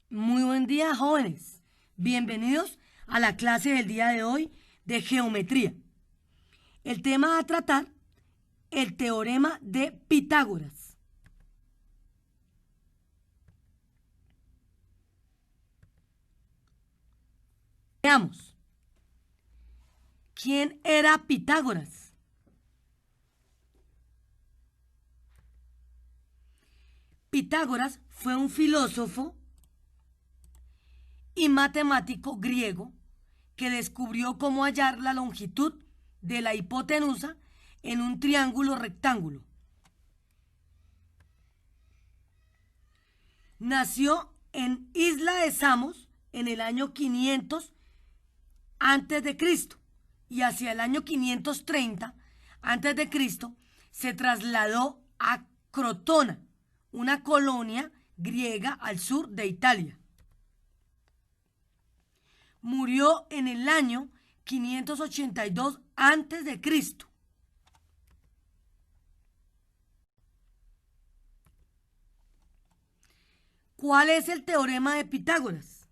Muy buen día, jóvenes. Bienvenidos a la clase del día de hoy de geometría. El tema a tratar, el teorema de Pitágoras. Veamos, ¿quién era Pitágoras? Pitágoras fue un filósofo y matemático griego que descubrió cómo hallar la longitud de la hipotenusa en un triángulo rectángulo. Nació en Isla de Samos en el año 500 antes de Cristo y hacia el año 530 antes de Cristo se trasladó a Crotona, una colonia griega al sur de Italia. Murió en el año 582 antes de Cristo. ¿Cuál es el teorema de Pitágoras?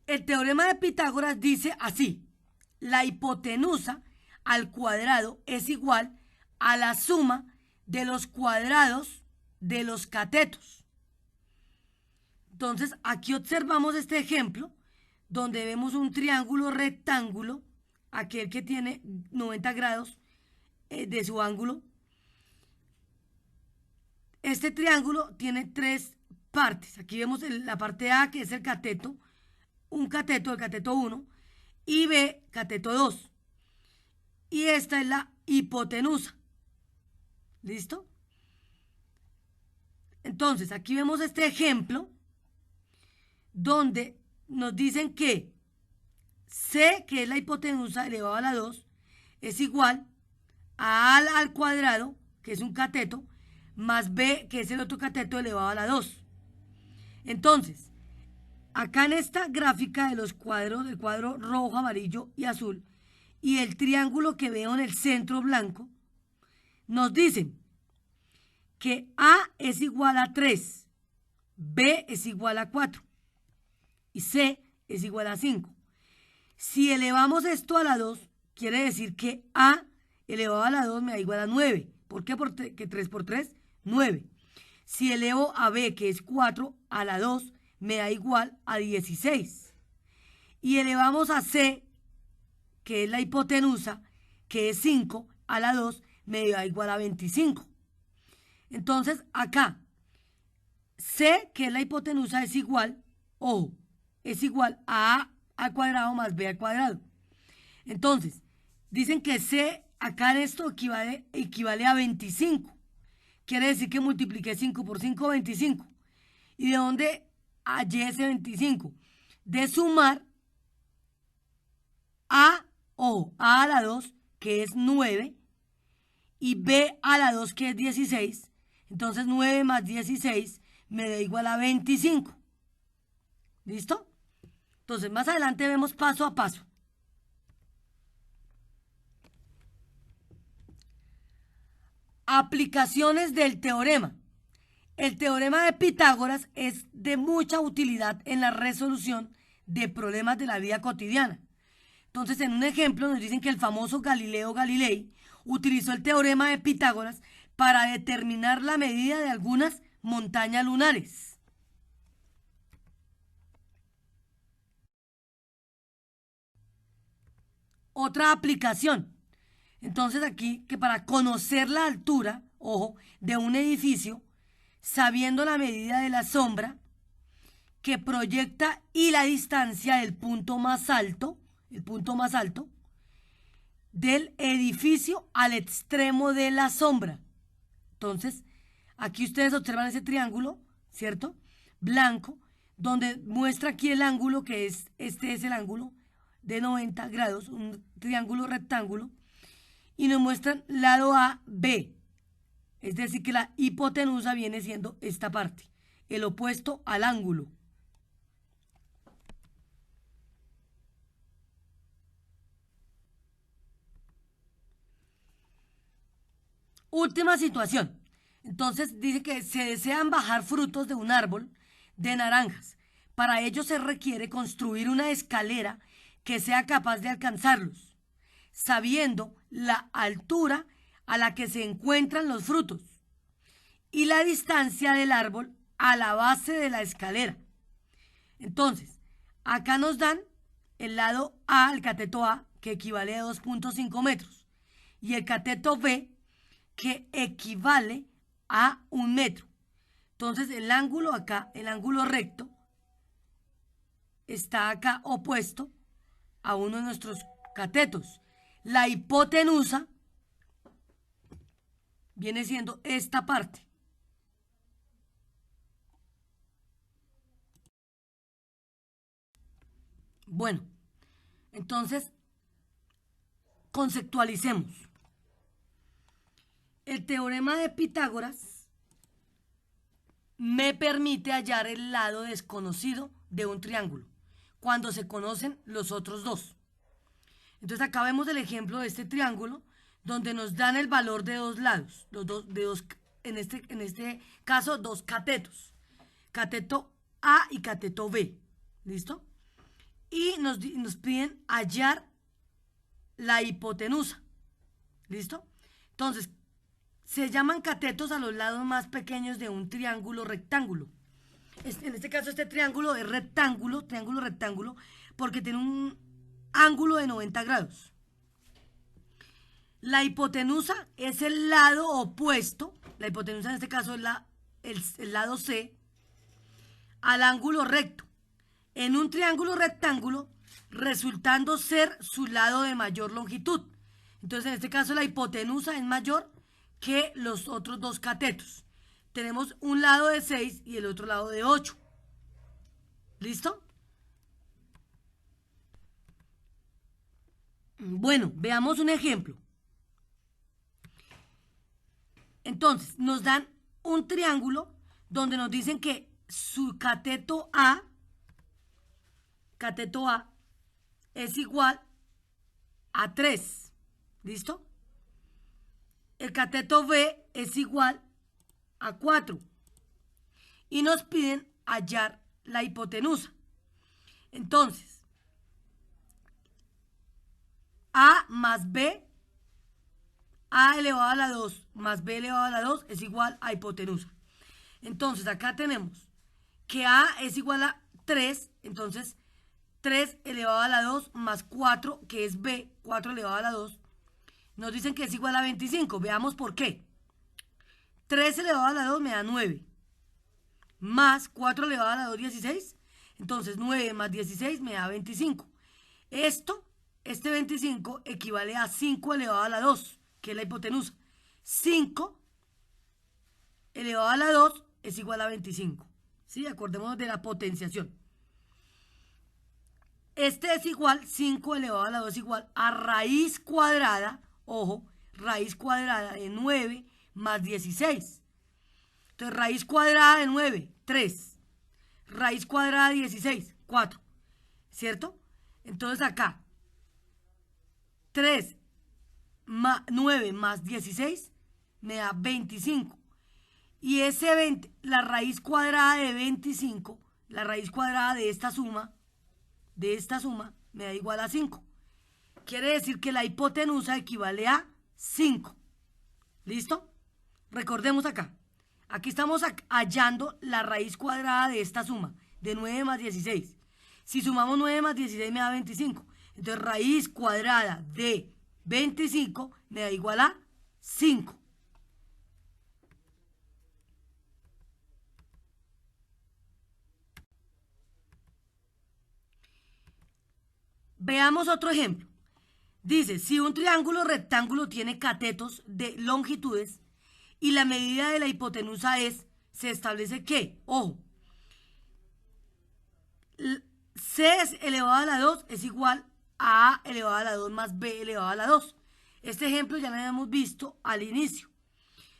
El teorema de Pitágoras dice así: la hipotenusa al cuadrado es igual a la suma de los cuadrados de los catetos. Entonces, aquí observamos este ejemplo donde vemos un triángulo rectángulo, aquel que tiene 90 grados de su ángulo. Este triángulo tiene tres partes. Aquí vemos la parte A, que es el cateto, un cateto, el cateto 1, y B, cateto 2. Y esta es la hipotenusa. ¿Listo? Entonces, aquí vemos este ejemplo donde nos dicen que C, que es la hipotenusa elevado a la 2, es igual a A al cuadrado, que es un cateto, más B, que es el otro cateto elevado a la 2. Entonces, acá en esta gráfica de los cuadros, el cuadro rojo, amarillo y azul, y el triángulo que veo en el centro blanco, nos dicen que A es igual a 3, B es igual a 4 y C es igual a 5. Si elevamos esto a la 2, quiere decir que A elevado a la 2 me da igual a 9. ¿Por qué? Porque 3 por 3, 9. Si elevo a B, que es 4, a la 2, me da igual a 16. Y elevamos a C, que es la hipotenusa, que es 5, a la 2, me da igual a 25. Entonces, acá, C, que es la hipotenusa, es igual, ojo, es igual a al cuadrado más B al cuadrado. Entonces, dicen que C, acá en esto equivale a 25. Quiere decir que multipliqué 5 por 5, 25. ¿Y de dónde hallé ese 25? De sumar A, o A a la 2, que es 9, y B a la 2, que es 16. Entonces 9 más 16 me da igual a 25. ¿Listo? Entonces más adelante vemos paso a paso. Aplicaciones del teorema. El teorema de Pitágoras es de mucha utilidad en la resolución de problemas de la vida cotidiana. Entonces, en un ejemplo nos dicen que el famoso Galileo Galilei utilizó el teorema de Pitágoras para determinar la medida de algunas montañas lunares. Otra aplicación. Entonces aquí que para conocer la altura, ojo, de un edificio, sabiendo la medida de la sombra que proyecta y la distancia del punto más alto, el punto más alto, del edificio al extremo de la sombra. Entonces, aquí ustedes observan ese triángulo, ¿cierto? Blanco, donde muestra aquí el ángulo, que este es el ángulo de 90 grados, un triángulo rectángulo, y nos muestran lado A, B. Es decir, que la hipotenusa viene siendo esta parte, el opuesto al ángulo. Última situación. Entonces dice que se desean bajar frutos de un árbol de naranjas. Para ello se requiere construir una escalera que sea capaz de alcanzarlos, sabiendo la altura a la que se encuentran los frutos y la distancia del árbol a la base de la escalera. Entonces, acá nos dan el lado A, el cateto A, que equivale a 2.5 metros, y el cateto B, que equivale a 1 metro. Entonces, el ángulo acá, el ángulo recto, está acá opuesto a uno de nuestros catetos. La hipotenusa viene siendo esta parte. Bueno, entonces conceptualicemos. El teorema de Pitágoras me permite hallar el lado desconocido de un triángulo cuando se conocen los otros dos. Entonces acá vemos el ejemplo de este triángulo donde nos dan el valor de dos lados, en este caso dos catetos, cateto A y cateto B, ¿listo? Y nos piden hallar la hipotenusa, ¿listo? Entonces, se llaman catetos a los lados más pequeños de un triángulo rectángulo. En este caso, este triángulo es triángulo rectángulo, porque tiene un ángulo de 90 grados. La hipotenusa es el lado opuesto, la hipotenusa en este caso es el lado C, al ángulo recto, en un triángulo rectángulo, resultando ser su lado de mayor longitud. Entonces, en este caso, la hipotenusa es mayor que los otros dos catetos. Tenemos un lado de 6 y el otro lado de 8. ¿Listo? Bueno, veamos un ejemplo. Entonces, nos dan un triángulo donde nos dicen que su cateto A es igual a 3. ¿Listo? El cateto B es igual a 4. Y nos piden hallar la hipotenusa. Entonces, A más B, A elevado a la 2 más B elevado a la 2 es igual a hipotenusa. Entonces, acá tenemos que A es igual a 3, entonces 3 elevado a la 2 más 4, que es B, 4 elevado a la 2, nos dicen que es igual a 25. Veamos por qué. 3 elevado a la 2 me da 9, más 4 elevado a la 2, 16. Entonces 9 más 16 me da 25. Este 25 equivale a 5 elevado a la 2, que es la hipotenusa. 5 elevado a la 2 es igual a 25. ¿Sí? Acordémonos de la potenciación. Este es igual, 5 elevado a la 2 es igual a raíz cuadrada, ojo, raíz cuadrada de 9 más 16. Entonces, raíz cuadrada de 9, 3. Raíz cuadrada de 16, 4. ¿Cierto? Entonces acá, 3 más 9 más 16 me da 25. Y la raíz cuadrada de 25, la raíz cuadrada de esta suma, me da igual a 5. Quiere decir que la hipotenusa equivale a 5. ¿Listo? Recordemos acá. Aquí estamos hallando la raíz cuadrada de esta suma, de 9 más 16. Si sumamos 9 más 16 me da 25. Entonces, raíz cuadrada de 25 me da igual a 5. Veamos otro ejemplo. Dice, si un triángulo rectángulo tiene catetos de longitudes y la medida de la hipotenusa se establece que, ojo, C elevado a la 2 es igual a A elevado a la 2 más B elevado a la 2. Este ejemplo ya lo habíamos visto al inicio.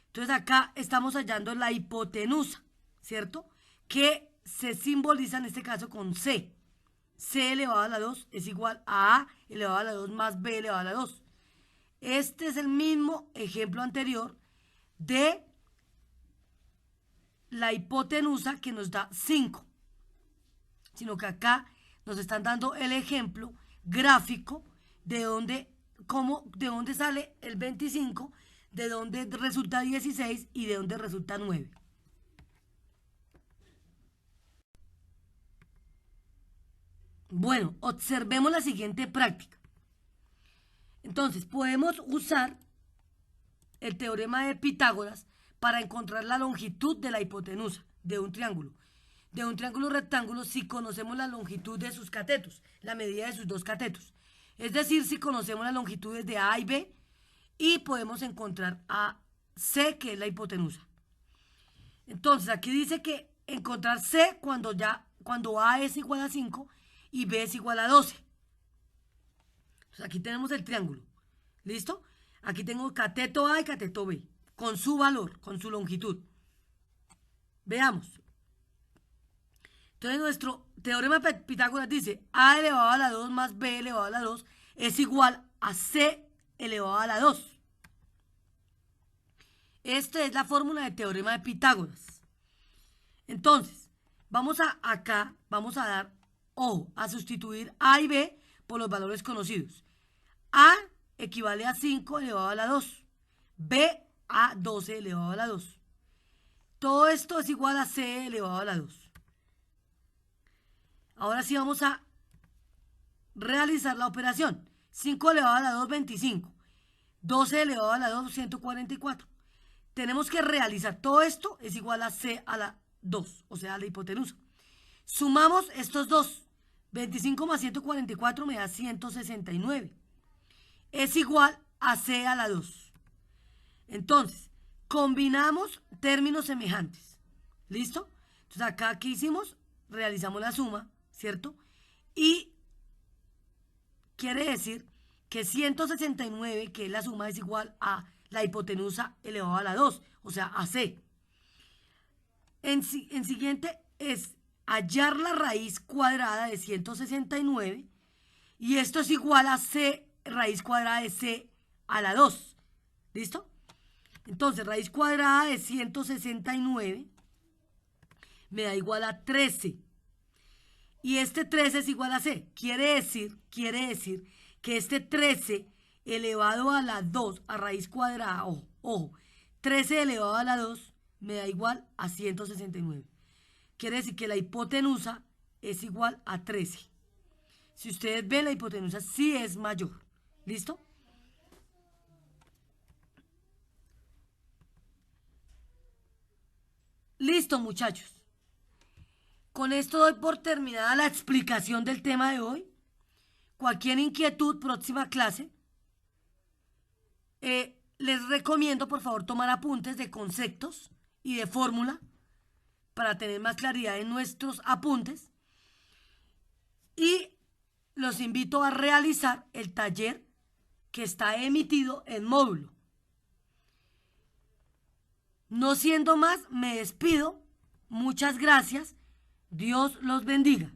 Entonces acá estamos hallando la hipotenusa, ¿cierto? Que se simboliza en este caso con C. C elevado a la 2 es igual a A elevado a la 2 más B elevado a la 2. Este es el mismo ejemplo anterior de la hipotenusa que nos da 5, sino que acá nos están dando el ejemplo gráfico de dónde sale el 25, de dónde resulta 16 y de dónde resulta 9. Bueno, observemos la siguiente práctica. Entonces, podemos usar el teorema de Pitágoras para encontrar la longitud de la hipotenusa de un triángulo. De un triángulo rectángulo si conocemos la longitud de sus catetos, la medida de sus dos catetos. Es decir, si conocemos las longitudes de A y B y podemos encontrar a C, que es la hipotenusa. Entonces, aquí dice que encontrar C cuando A es igual a 5 y B es igual a 12. Entonces, aquí tenemos el triángulo. ¿Listo? Aquí tengo cateto A y cateto B, con su valor, con su longitud. Veamos. Entonces, nuestro teorema de Pitágoras dice A elevado a la 2 más B elevado a la 2 es igual a C elevado a la 2. Esta es la fórmula del teorema de Pitágoras. Entonces, vamos a dar, ojo, a sustituir A y B por los valores conocidos. A equivale a 5 elevado a la 2. B a 12 elevado a la 2. Todo esto es igual a C elevado a la 2. Ahora sí vamos a realizar la operación. 5 elevado a la 2, 25. 12 elevado a la 2, 144. Tenemos que realizar todo esto, es igual a C a la 2, o sea, a la hipotenusa. Sumamos estos dos. 25 más 144 me da 169. Es igual a C a la 2. Entonces, combinamos términos semejantes. ¿Listo? Entonces, acá, ¿qué hicimos? Realizamos la suma, ¿cierto? Y quiere decir que 169, que es la suma, es igual a la hipotenusa elevado a la 2, o sea, a C. En siguiente es hallar la raíz cuadrada de 169 y esto es igual a C raíz cuadrada de C a la 2. ¿Listo? Entonces, raíz cuadrada de 169 me da igual a 13. Y este 13 es igual a C. Quiere decir que este 13 elevado a la 2, a raíz cuadrada, ojo, 13 elevado a la 2 me da igual a 169. Quiere decir que la hipotenusa es igual a 13. Si ustedes ven, la hipotenusa sí es mayor. ¿Listo? Listo, muchachos. Con esto doy por terminada la explicación del tema de hoy. Cualquier inquietud, próxima clase, les recomiendo por favor tomar apuntes de conceptos y de fórmula para tener más claridad en nuestros apuntes. Y los invito a realizar el taller que está emitido en módulo. No siendo más, me despido. Muchas gracias. Dios los bendiga.